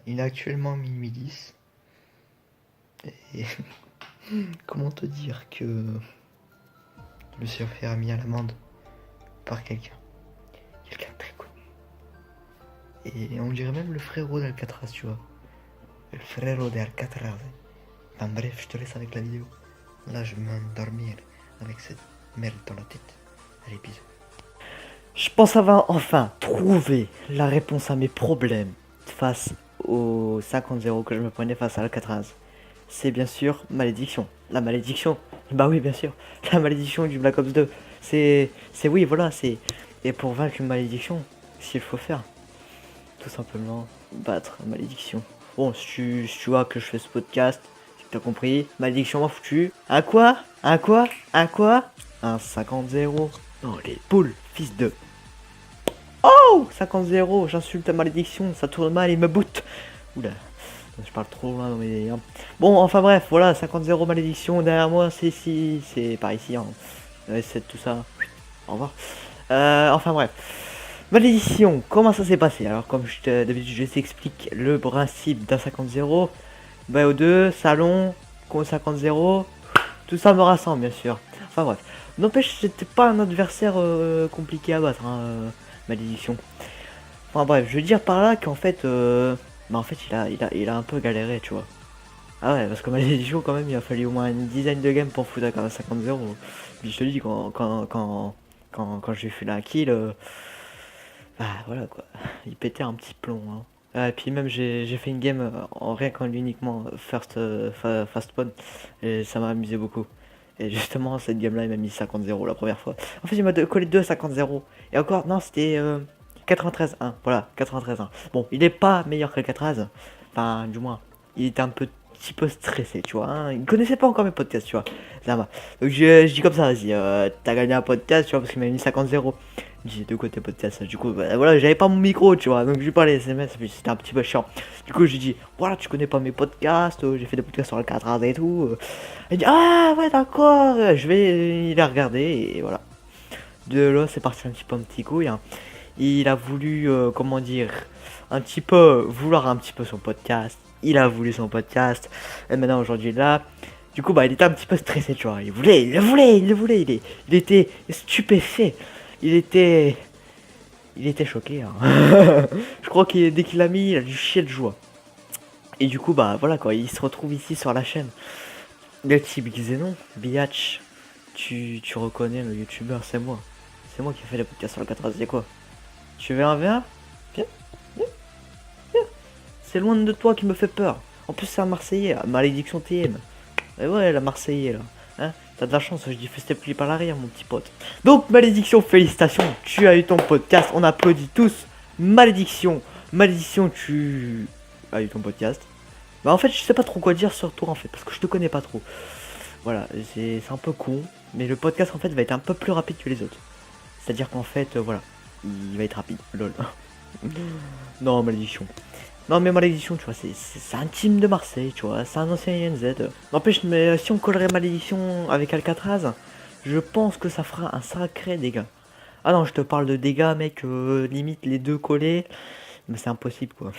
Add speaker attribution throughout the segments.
Speaker 1: Il est actuellement minuit 10. Et comment te dire que je me suis fait mis à l'amende par quelqu'un. Quelqu'un de très connu. Et on dirait même le frérot d'Alcatraz, tu vois. Le frérot d'Alcatraz. Enfin bref, je te laisse avec la vidéo. Là, je vais m'endormir avec cette merde dans la tête. Allez, bisous.
Speaker 2: Je pense avoir enfin trouvé la réponse à mes problèmes face aux 50-0 que je me prenais face à Alcatraz. C'est bien sûr malédiction. La malédiction. Bah oui, bien sûr. La malédiction du Black Ops 2. Oui, voilà, c'est... Et pour vaincre une malédiction, s'il faut faire, tout simplement, battre la malédiction. Bon, si tu vois que je fais ce podcast, si t'as compris, malédiction m'a foutu. Un quoi? Un quoi? Un quoi? Un 50-0. Non, les poules, fils de... Oh 50-0, j'insulte ta malédiction, ça tourne mal et me boot. Oula, je parle trop loin dans mes délires. Bon, enfin bref, voilà, 50-0 malédiction derrière moi, c'est ici, c'est par ici, hein. C'est tout ça. Au revoir. Enfin bref. Malédiction, comment ça s'est passé? Alors comme d'habitude je t'explique le principe d'un 50-0. BO2, salon, con 50-0, tout ça me rassemble bien sûr. Enfin bref. N'empêche, c'était pas un adversaire compliqué à battre, hein, malédiction. Enfin bref, je veux dire par là qu'en fait, bah en fait il a un peu galéré, tu vois. Ah ouais, parce que malédiction quand même, il a fallu au moins une dizaine de games pour foutre à 50-0. Puis je te dis, quand j'ai fait la kill, bah voilà quoi, il pétait un petit plomb. Hein. Et puis même j'ai fait une game en rien qu'en uniquement fast spawn, et ça m'a amusé beaucoup. Et justement, cette game là, il m'a mis 50-0 la première fois. En fait, il m'a collé 2 à 50-0. Et encore, non, c'était 93-1. Voilà, 93-1. Bon, il est pas meilleur que le 93. Enfin, du moins, il était un petit peu stressé, tu vois. Hein. Il connaissait pas encore mes podcasts, tu vois. Ça va. Donc je dis comme ça, vas-y, t'as gagné un podcast, tu vois, parce qu'il m'a mis 50-0. J'ai de côté podcast. Du coup, bah, voilà, j'avais pas mon micro, tu vois. Donc je lui parlais SMS, puis c'était un petit peu chiant. Du coup, j'ai dit, voilà, tu connais pas mes podcasts, j'ai fait des podcasts sur le 4 et tout. Il dit, ah ouais, d'accord, il a regardé, et voilà. De là, c'est parti un petit peu un petit couille. Hein. Il a voulu, comment dire, un petit peu, vouloir un petit peu son podcast. Il a voulu son podcast. Et maintenant, aujourd'hui, là, du coup, bah, il était un petit peu stressé, tu vois. Il le voulait, il était stupéfait. Il était, il était choqué. Hein. Je crois que dès qu'il l'a mis, il a dû chier de joie. Et du coup, bah, voilà, quoi, il se retrouve ici sur la chaîne. Le type Xenon, Biatch, tu reconnais le youtubeur, c'est moi. C'est moi qui ai fait les podcasts sur le 4 c'est quoi? Tu veux un V1? Viens, viens, viens. C'est loin de toi qui me fait peur. En plus, c'est un Marseillais, malédiction TM. Et ouais, la Marseillais là. Hein, t'as de la chance, je dis fais plus par l'arrière, mon petit pote. Donc, malédiction, félicitations, tu as eu ton podcast, on applaudit tous. Malédiction, malédiction, tu as eu ton podcast. Bah, en fait, je sais pas trop quoi dire sur toi en fait, parce que je te connais pas trop. Voilà, c'est un peu con, mais le podcast en fait va être un peu plus rapide que les autres. C'est-à-dire qu'en fait, voilà, il va être rapide, lol. Non, malédiction. Non, mais malédiction, tu vois, c'est un team de Marseille, tu vois, c'est un ancien INZ. N'empêche, mais si on collerait malédiction avec Alcatraz, je pense que ça fera un sacré dégât. Ah non, je te parle de dégâts, mec, limite les deux collés, mais c'est impossible, quoi.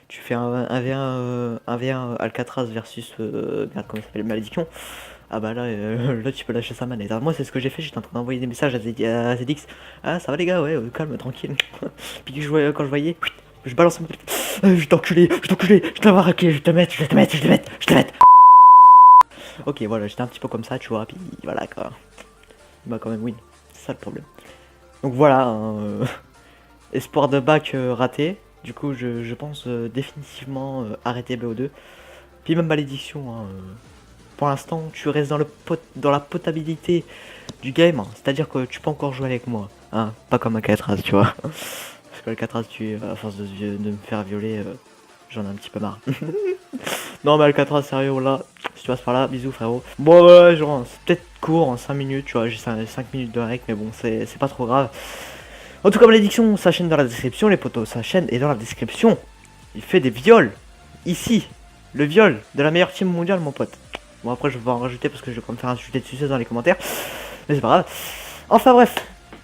Speaker 2: Tu fais un V1 Alcatraz versus, merde, comment ça s'appelle, malédiction. Ah bah là, là tu peux lâcher sa manette. Alors moi c'est ce que j'ai fait, j'étais en train d'envoyer des messages à ZX. Ah ça va les gars, ouais, calme, tranquille. Puis quand je voyais, je balance mon téléphone. Je vais t'enculer, je te raquer, je vais te mettre, je vais te mettre. Ok voilà, j'étais un petit peu comme ça, tu vois, puis voilà quoi. Bah quand même win, c'est ça le problème. Donc voilà, hein, espoir de bac raté. Du coup je pense définitivement arrêter BO2. Puis même malédiction, hein, pour l'instant, tu restes dans la potabilité du game, hein. C'est-à-dire que tu peux encore jouer avec moi, hein, pas comme Alcatraz, tu vois. Parce que Alcatraz, à force de me faire violer, j'en ai un petit peu marre. Non, mais Alcatraz, sérieux, là, si tu passes par là, bisous frérot. Bon, ouais, genre, c'est peut-être court en 5 minutes, tu vois, j'ai 5 minutes de rec, mais bon, c'est pas trop grave. En tout cas, malédiction, sa chaîne dans la description, les potos, sa chaîne est dans la description. Il fait des viols, ici, le viol de la meilleure team mondiale, mon pote. Bon après je vais en rajouter parce que je vais me faire insulter de succès dans les commentaires. Mais c'est pas grave. Enfin bref.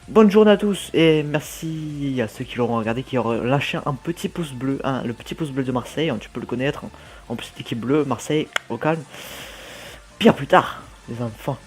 Speaker 2: bonne journée à tous et merci à ceux qui l'auront regardé, qui auront lâché un petit pouce bleu, hein, le petit pouce bleu de Marseille, hein, tu peux le connaître. En plus, cette équipe bleue, Marseille, au calme. Puis à plus tard, les enfants.